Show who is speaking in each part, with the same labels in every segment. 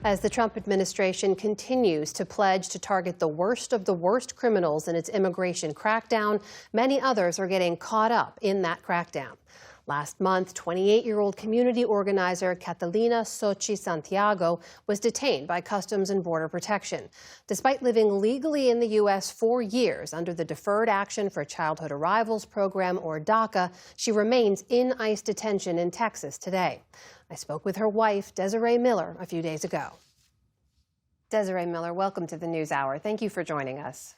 Speaker 1: As the Trump administration continues to pledge to target the worst of the worst criminals in its immigration crackdown, many others are getting caught up in that crackdown. Last month, 28-year-old community organizer Catalina Sochi Santiago was detained by Customs and Border Protection. Despite living legally in the U.S. for years under the Deferred Action for Childhood Arrivals program, or DACA, she remains in ICE detention in Texas today. I spoke with her wife, Desiree Miller, a few days ago. Desiree Miller, welcome to the NewsHour. Thank you for joining us.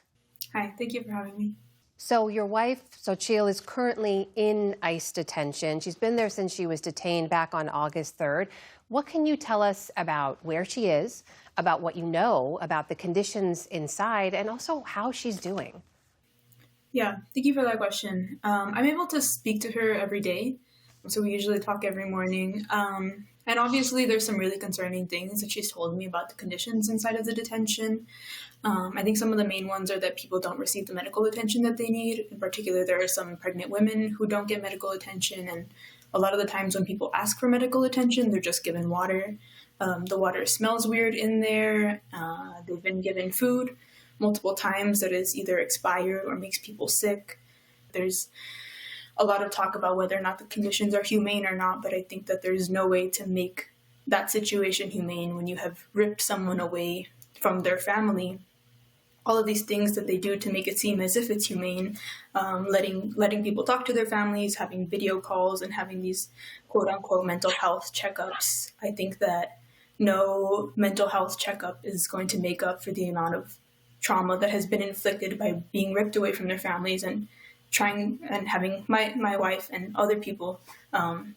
Speaker 2: Hi, thank you for having me.
Speaker 1: So your wife, Xochitl, is currently in ICE detention. She's been there since she was detained back on August 3rd. What can you tell us about where she is, about what you know about the conditions inside, and also how she's doing?
Speaker 2: Yeah, thank you for that question. I'm able to speak to her every day, so we usually talk every morning. And obviously, there's some really concerning things that she's told me about the conditions inside of the detention. I think some of the main ones are that people don't receive the medical attention that they need. In particular, there are some pregnant women who don't get medical attention. And a lot of the times when people ask for medical attention, they're just given water. The water smells weird in there. They've been given food multiple times that is either expired or makes people sick. There's a lot of talk about whether or not the conditions are humane or not, but I think that there's no way to make that situation humane when you have ripped someone away from their family. All of these things that they do to make it seem as if it's humane, letting people talk to their families, having video calls, and having these quote-unquote mental health checkups. I think that no mental health checkup is going to make up for the amount of trauma that has been inflicted by being ripped away from their families and trying and having my wife and other people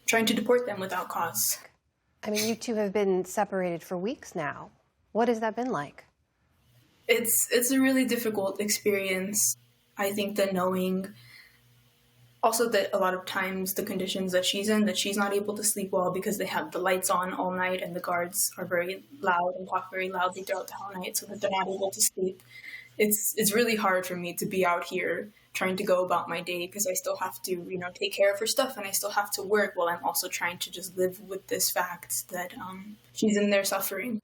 Speaker 2: trying to deport them without cause.
Speaker 1: I mean, you two have been separated for weeks now. What has that been like?
Speaker 2: It's a really difficult experience. I think that knowing also that a lot of times the conditions that she's in, that she's not able to sleep well because they have the lights on all night and the guards are very loud and talk very loudly throughout the whole night so that they're not able to sleep. It's really hard for me to be out here trying to go about my day because I still have to, take care of her stuff and I still have to work while I'm also trying to just live with this fact that she's in there suffering.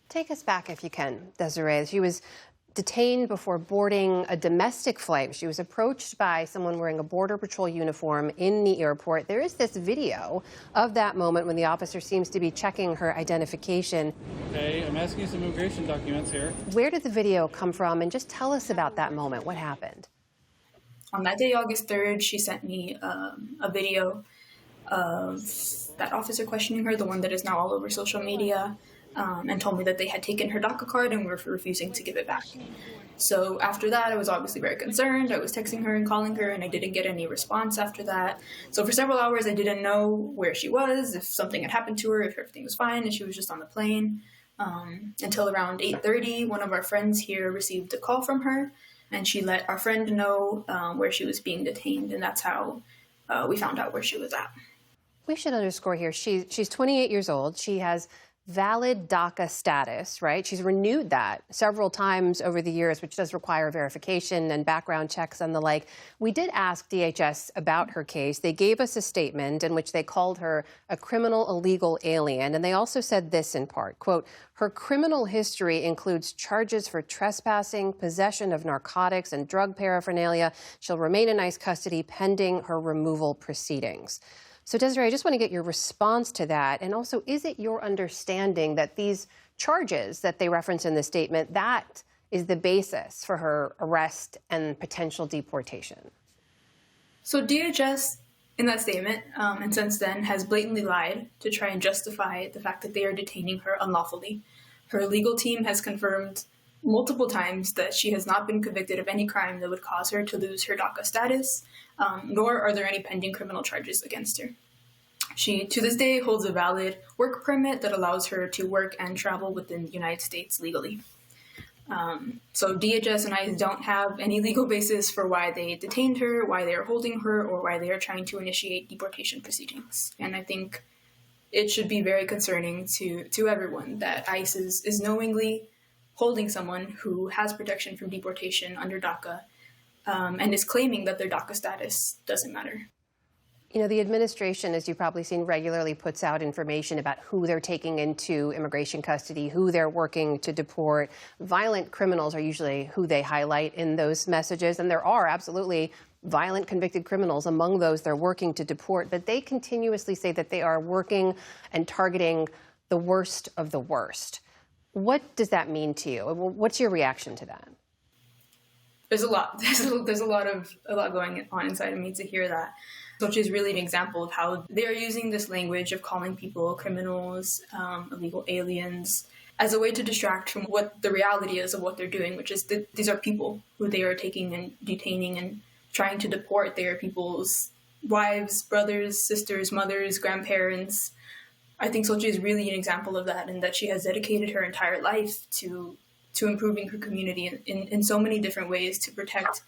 Speaker 1: Take us back, if you can, Desiree. She was detained before boarding a domestic flight. She was approached by someone wearing a Border Patrol uniform in the airport. There is this video of that moment when the officer seems to be checking her identification.
Speaker 3: Okay, I'm asking you some immigration documents here.
Speaker 1: Where did the video come from? And just tell us about that moment. What happened?
Speaker 2: On that day, August 3rd, she sent me a video of that officer questioning her, the one that is now all over social media, and told me that they had taken her DACA card and were refusing to give it back. So after that, I was obviously very concerned. I was texting her and calling her, and I didn't get any response after that. So for several hours, I didn't know where she was, if something had happened to her, if everything was fine, and she was just on the plane. Until around 8:30, one of our friends here received a call from her, and she let our friend know where she was being detained, and that's how we found out where she was at.
Speaker 1: We should underscore here, she's 28 years old. She has valid DACA status, right? She's renewed that several times over the years, which does require verification and background checks and the like. We did ask DHS about her case. They gave us a statement in which they called her a criminal illegal alien. And they also said this in part, quote, her criminal history includes charges for trespassing, possession of narcotics and drug paraphernalia. She'll remain in ICE custody pending her removal proceedings. So, Desiree, I just want to get your response to that. And also, is it your understanding that these charges that they reference in the statement, that is the basis for her arrest and potential deportation?
Speaker 2: So DHS, in that statement, and since then, has blatantly lied to try and justify the fact that they are detaining her unlawfully. Her legal team has confirmed multiple times that she has not been convicted of any crime that would cause her to lose her DACA status, nor are there any pending criminal charges against her. She, to this day, holds a valid work permit that allows her to work and travel within the United States legally. So DHS and ICE don't have any legal basis for why they detained her, why they are holding her, or why they are trying to initiate deportation proceedings. And I think it should be very concerning to everyone that ICE is knowingly holding someone who has protection from deportation under DACA and is claiming that their DACA status doesn't matter.
Speaker 1: You know, the administration, as you've probably seen, regularly puts out information about who they're taking into immigration custody, who they're working to deport. Violent criminals are usually who they highlight in those messages, and there are absolutely violent convicted criminals among those they're working to deport, but they continuously say that they are working and targeting the worst of the worst. What does that mean to you? What's your reaction to that?
Speaker 2: There's a lot. There's a lot going on inside of me to hear that, which is really an example of how they are using this language of calling people criminals, illegal aliens, as a way to distract from what the reality is of what they're doing, which is that these are people who they are taking and detaining and trying to deport. They are people's wives, brothers, sisters, mothers, grandparents. I think Xochitl is really an example of that, and that she has dedicated her entire life to improving her community in so many different ways to protect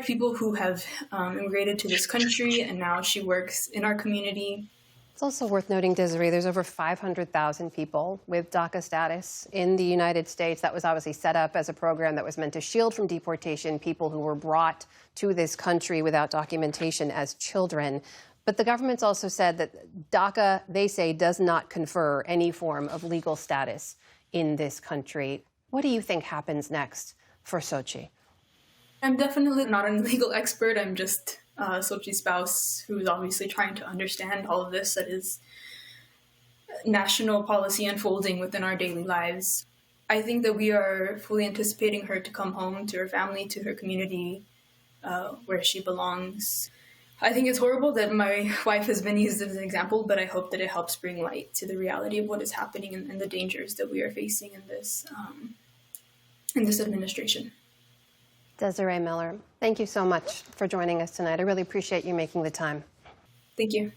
Speaker 2: people who have immigrated to this country, and now she works in our community.
Speaker 1: It's also worth noting, Desiree, there's over 500,000 people with DACA status in the United States. That was obviously set up as a program that was meant to shield from deportation people who were brought to this country without documentation as children. But the government's also said that DACA, they say, does not confer any form of legal status in this country. What do you think happens next for Xochitl?
Speaker 2: I'm definitely not a legal expert. I'm just Xochitl's spouse, who's obviously trying to understand all of this that is national policy unfolding within our daily lives. I think that we are fully anticipating her to come home to her family, to her community, where she belongs. I think it's horrible that my wife has been used as an example, but I hope that it helps bring light to the reality of what is happening and the dangers that we are facing in this administration.
Speaker 1: Desiree Miller, thank you so much for joining us tonight. I really appreciate you making the time.
Speaker 2: Thank you.